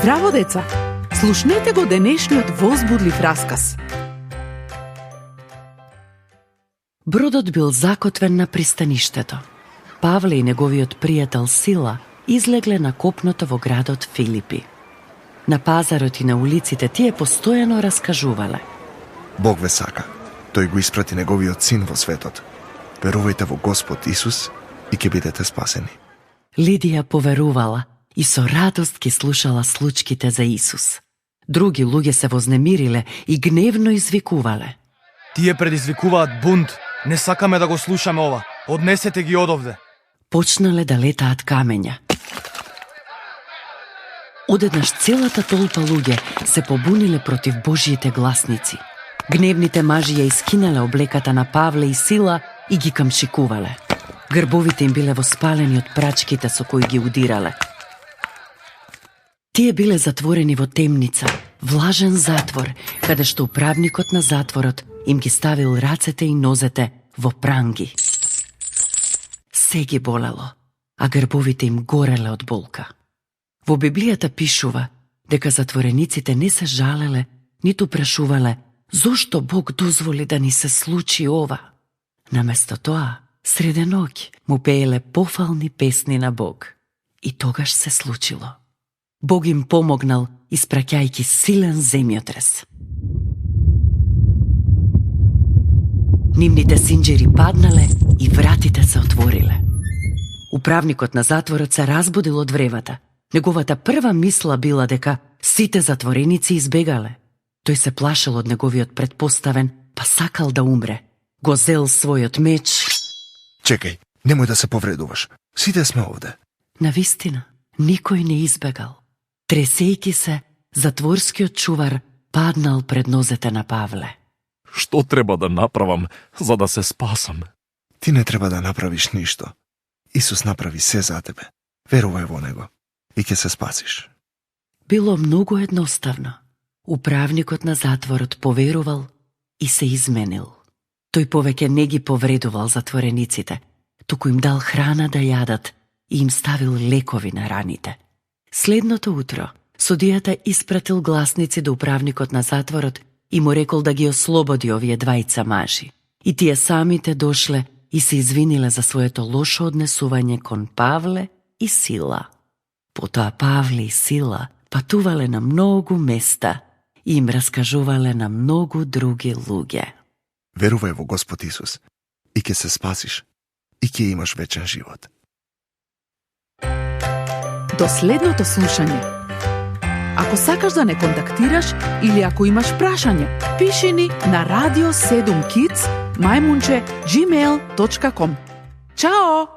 Здраво, деца! Слушнете го денешниот возбудлив расказ. Бродот бил закотвен на пристаништето. Павле и неговиот пријател Сила излегле на копното во градот Филипи. На пазарот и на улиците тие постојано раскажувале. Бог ве сака. Тој го испрати неговиот син во светот. Верувајте во Господ Исус и ќе бидете спасени. Лидија поверувала и со радост ги слушала случките за Исус. Други луѓе се вознемириле и гневно извикувале. Тие предизвикуваат бунт. Не сакаме да го слушаме ова. Однесете ги одовде. Почнале да летаат камења. Одеднаш целата толпа луѓе се побуниле против Божиите гласници. Гневните мажи ја искинале облеката на Павле и Сила и ги камшикувале. Грбовите им биле воспалени од прачките со кои ги удирале. Тие биле затворени во темница, влажен затвор, каде што управникот на затворот им ги ставил рацете и нозете во пранги. Се ги болело, а грбовите им гореле од болка. Во Библијата пишува дека затворениците не се жалеле, ниту прашувале зошто Бог дозволи да ни се случи ова. Наместо тоа, среде ноќ му пееле пофални песни на Бог. И тогаш се случило. Бог им помогнал, испраќајќи силен земјотрес. Нивните синџери паднале и вратите се отвориле. Управникот на затворот се разбудил од вревата. Неговата прва мисла била дека сите затвореници избегале. Тој се плашел од неговиот предпоставен, па сакал да умре. Го зел својот меч. Чекај, немој да се повредуваш. Сите сме овде. Навистина, никој не избегал. Тресејки се, затворскиот чувар паднал пред нозете на Павле. Што треба да направам за да се спасам? Ти не треба да направиш ништо. Исус направи се за тебе. Верувај во Него и ќе се спасиш. Било многу едноставно. Управникот на затворот поверувал и се изменил. Тој повеќе не ги повредувал затворениците, туку им дал храна да јадат и им ставил лекови на раните. Следното утро, судијата испратил гласници до управникот на затворот и му рекол да ги ослободи овие двајца мажи. И тие самите дошле и се извиниле за своето лошо однесување кон Павле и Сила. Потоа Павле и Сила патувале на многу места и им раскажувале на многу други луѓе. Верувај во Господ Исус и ќе се спасиш и ќе имаш вечен живот. До следното слушање. Ако сакаш да не контактираш или ако имаш прашање, пиши ни на radio7kids@gmail.com. Чао!